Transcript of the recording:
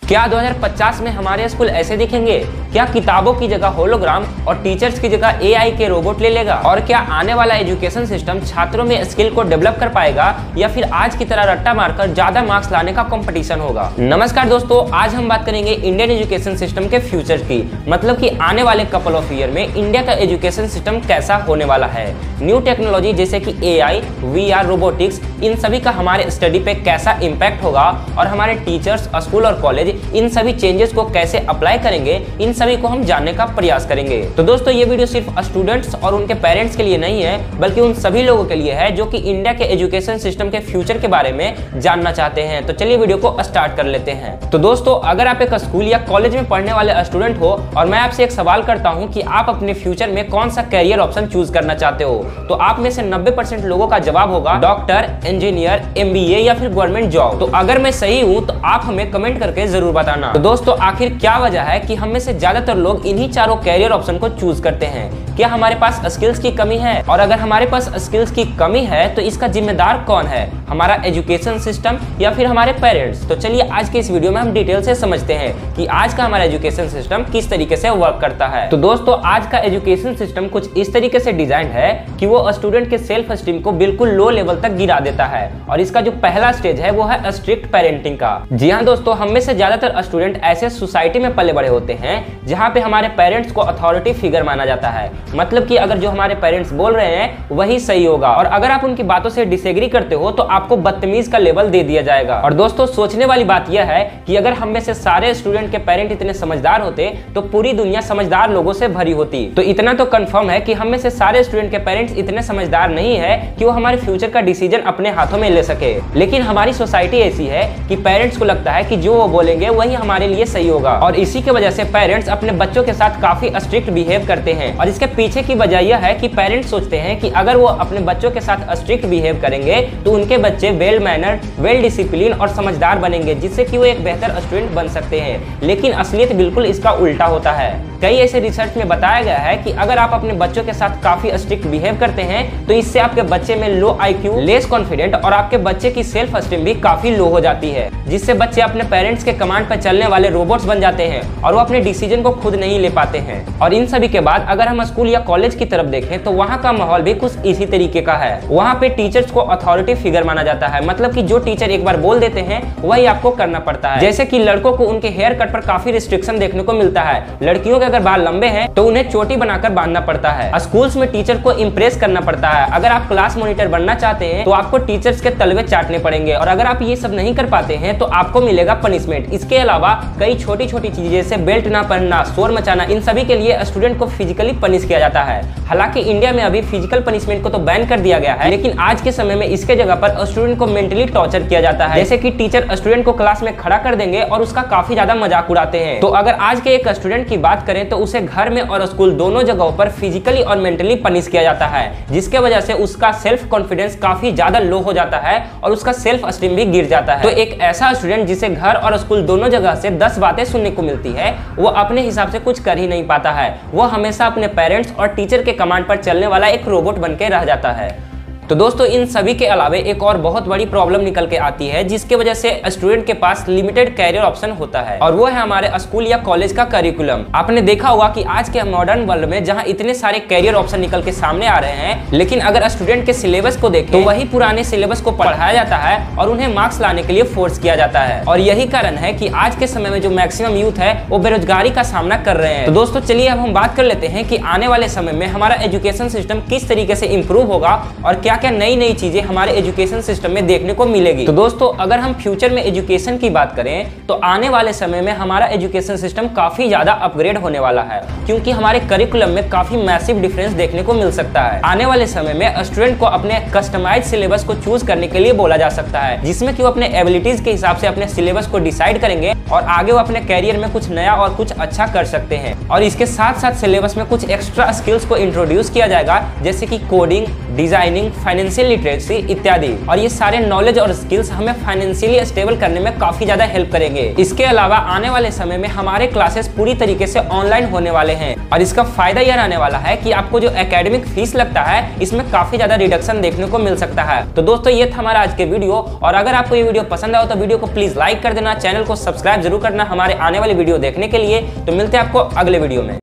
क्या 2050 में हमारे स्कूल ऐसे दिखेंगे? क्या किताबों की जगह होलोग्राम और टीचर्स की जगह एआई के रोबोट ले लेगा? और क्या आने वाला एजुकेशन सिस्टम छात्रों में स्किल को डेवलप कर पाएगा या फिर आज की तरह रट्टा मारकर ज्यादा मार्क्स लाने का कंपटीशन होगा? नमस्कार दोस्तों, आज हम बात करेंगे इंडियन एजुकेशन सिस्टम के फ्यूचर की, मतलब कि आने वाले कपल ऑफ ईयर में इंडिया का एजुकेशन सिस्टम कैसा होने वाला है। न्यू टेक्नोलॉजी जैसे कि एआई, वीआर, रोबोटिक्स, इन सभी का हमारे स्टडी पे कैसा इम्पैक्ट होगा और हमारे टीचर्स, स्कूल और कॉलेज इन सभी चेंजेस को कैसे अप्लाई करेंगे, इन सभी को हम जानने का प्रयास करेंगे। तो दोस्तों, ये वीडियो सिर्फ स्टूडेंट्स और उनके पेरेंट्स के लिए नहीं है, बल्कि उन सभी लोगों के लिए है जो कि इंडिया के एजुकेशन सिस्टम के फ्यूचर के बारे में जानना चाहते हैं। तो चलिए वीडियो को स्टार्ट कर लेते हैं। तो दोस्तों, अगर आप एक स्कूल या कॉलेज में पढ़ने वाले स्टूडेंट हो और मैं आपसे एक सवाल करता हूं कि आप अपने फ्यूचर में कौन सा कैरियर ऑप्शन चूज करना चाहते हो, तो आप में से 90% लोगों का जवाब होगा डॉक्टर, इंजीनियर, एमबीए या फिर गवर्नमेंट जॉब। तो अगर मैं सही हूं तो आप हमें कमेंट करके जरूर बताना। तो दोस्तों, आखिर क्या वजह है कि हम में से ज्यादातर लोग इन्हीं चारों कैरियर ऑप्शन को चूज करते हैं? क्या हमारे पास स्किल्स की कमी है? और अगर हमारे पास स्किल्स की कमी है तो इसका जिम्मेदार कौन है, हमारा एजुकेशन सिस्टम या फिर हमारे पेरेंट्स? तो चलिए आज के इस वीडियो में हम डिटेल से समझते हैं कि आज का हमारा एजुकेशन सिस्टम किस तरीके से वर्क करता है। तो दोस्तों, आज का एजुकेशन सिस्टम कुछ इस तरीके से डिजाइन है कि वो स्टूडेंट के सेल्फ एस्टीम को बिल्कुल लो लेवल तक गिरा देता है। और इसका जो पहला स्टेज है वो है स्ट्रिक्ट पेरेंटिंग का। जी हाँ दोस्तों, हम में से ज्यादातर स्टूडेंट ऐसे सोसाइटी में पले बड़े होते हैं जहाँ पे हमारे पेरेंट्स को अथॉरिटी फिगर माना जाता है। मतलब कि अगर जो हमारे पेरेंट्स बोल रहे हैं वही सही होगा, और अगर आप उनकी बातों से डिसएग्री करते हो तो आपको बदतमीज का लेवल दे दिया जाएगा। और दोस्तों, सोचने वाली बात यह है कि अगर हम में से सारे स्टूडेंट के पेरेंट इतने समझदार होते तो पूरी दुनिया समझदार लोगों से भरी होती। तो इतना तो कंफर्म है कि हम में से सारे स्टूडेंट के पेरेंट्स इतने समझदार नहीं है कि वो हमारे फ्यूचर का डिसीजन अपने हाथों में ले सके। लेकिन हमारी सोसाइटी ऐसी है कि पेरेंट्स को लगता है कि जो वो बोलेंगे वही हमारे लिए सही होगा, और इसी की वजह से पेरेंट्स अपने बच्चों के साथ काफी स्ट्रिक्ट बिहेव करते हैं। और इसके पीछे की वजह यह है कि पेरेंट्स सोचते हैं कि अगर वो अपने बच्चों के साथ स्ट्रिक्ट बिहेव करेंगे तो उनके बच्चे वेल मैनर्ड, वेल डिसिप्लिन और समझदार बनेंगे, जिससे कि वो एक बेहतर स्टूडेंट बन सकते हैं। लेकिन असलियत बिल्कुल इसका उल्टा होता है। कई ऐसे रिसर्च में बताया गया है कि अगर आप अपने बच्चों के साथ काफी स्ट्रिक्ट बिहेव करते हैं तो इससे आपके बच्चे में लो आईक्यू, लेस कॉन्फिडेंट और आपके बच्चे की सेल्फ एस्टीम भी काफी लो हो जाती है, जिससे बच्चे अपने पेरेंट्स के कमांड पर चलने वाले रोबोट्स बन जाते हैं और वो अपने डिसीजन को खुद नहीं ले पाते हैं। और इन सभी के बाद अगर हम स्कूल या कॉलेज की तरफ देखें तो वहाँ का माहौल भी कुछ इसी तरीके का है। वहाँ पे टीचर्स को अथॉरिटी फिगर माना जाता है, मतलब कि जो टीचर एक बार बोल देते हैं वही आपको करना पड़ता है। जैसे कि लड़कों को उनके हेयर कट पर काफी रिस्ट्रिक्शन देखने को मिलता है। लड़कियों के अगर बाल लंबे हैं तो उन्हें चोटी बनाकर बांधना पड़ता है। स्कूल्स में टीचर को इम्प्रेस करना पड़ता है। अगर आप क्लास मॉनिटर बनना चाहते हैं तो आपको टीचर्स के तलवे चाटने पड़ेंगे, और अगर आप ये सब नहीं कर पाते हैं तो आपको मिलेगा पनिशमेंट। इसके अलावा कई छोटी छोटी चीजें जैसे बेल्ट ना पहनना, शोर मचाना, इन सभी के लिए स्टूडेंट को फिजिकली पनिश किया जाता है। हालांकि इंडिया में अभी फिजिकल पनिशमेंट को तो बैन कर दिया गया है, लेकिन आज के समय में इसके जगह पर स्टूडेंट को मेंटली टॉर्चर किया जाता है। जैसे कि टीचर स्टूडेंट को क्लास में खड़ा कर देंगे और उसका काफी ज्यादा मजाक उड़ाते हैं। तो अगर आज के एक स्टूडेंट की बात करें तो उसे घर में और स्कूल दोनों जगहों पर फिजिकली और मेंटली पनिश किया जाता है, जिसके वजह से उसका सेल्फ कॉन्फिडेंस काफी ज्यादा लो हो जाता है और उसका सेल्फ एस्टीम भी गिर जाता है। तो एक ऐसा स्टूडेंट जिसे घर और स्कूल दोनों जगह से 10 बातें सुनने को मिलती है, वो अपने हिसाब से कुछ कर ही नहीं पाता है। वो हमेशा अपने पेरेंट्स और टीचर के कमांड पर चलने वाला एक रोबोट बन के रह जाता है। तो दोस्तों, इन सभी के अलावे एक और बहुत बड़ी प्रॉब्लम निकल के आती है, जिसके वजह से स्टूडेंट के पास लिमिटेड कैरियर ऑप्शन होता है, और वो है हमारे स्कूल या कॉलेज का करिकुलम। आपने देखा होगा कि आज के मॉडर्न वर्ल्ड में जहां इतने सारे कैरियर ऑप्शन निकल के सामने आ रहे हैं, लेकिन अगर स्टूडेंट के सिलेबस को देखें तो वही पुराने सिलेबस को पढ़ाया जाता है और उन्हें मार्क्स लाने के लिए फोर्स किया जाता है। और यही कारण है कि आज के समय में जो मैक्सिमम यूथ है वो बेरोजगारी का सामना कर रहे हैं। तो दोस्तों, चलिए अब हम बात कर लेते हैं कि आने वाले समय में हमारा एजुकेशन सिस्टम किस तरीके से इंप्रूव होगा और क्या क्या नई नई चीजें हमारे एजुकेशन सिस्टम में देखने को मिलेगी। तो दोस्तों, अगर हम फ्यूचर में एजुकेशन की बात करें तो आने वाले समय में हमारा एजुकेशन सिस्टम काफी ज्यादा अपग्रेड होने वाला है, क्योंकि हमारे करिकुलम में काफी मैसिव डिफरेंस देखने को मिल सकता है। आने वाले समय में स्टूडेंट को अपने कस्टमाइज सिलेबस को चूज करने के लिए बोला जा सकता है, जिसमें कि वो अपने एबिलिटीज के हिसाब से अपने सिलेबस को डिसाइड करेंगे और आगे वो अपने कैरियर में कुछ नया और कुछ अच्छा कर सकते हैं। और इसके साथ साथ सिलेबस में कुछ एक्स्ट्रा स्किल्स को इंट्रोड्यूस किया जाएगा, जैसे कि कोडिंग, डिजाइनिंग, फाइनेंशियल लिटरेसी इत्यादि। और ये सारे नॉलेज और स्किल्स हमें फाइनेंशियली स्टेबल करने में काफी ज्यादा हेल्प करेंगे। इसके अलावा आने वाले समय में हमारे क्लासेस पूरी तरीके से ऑनलाइन होने वाले हैं और इसका फायदा यह रहने वाला है कि आपको जो एकेडमिक फीस लगता है इसमें काफी ज्यादा रिडक्शन देखने को मिल सकता है। तो दोस्तों ये था हमारा आज के वीडियो, और अगर आपको ये वीडियो पसंद आया तो वीडियो को प्लीज लाइक कर देना, चैनल को सब्सक्राइब जरूर करना हमारे आने वाली वीडियो देखने के लिए। तो मिलते हैं आपको अगले वीडियो में।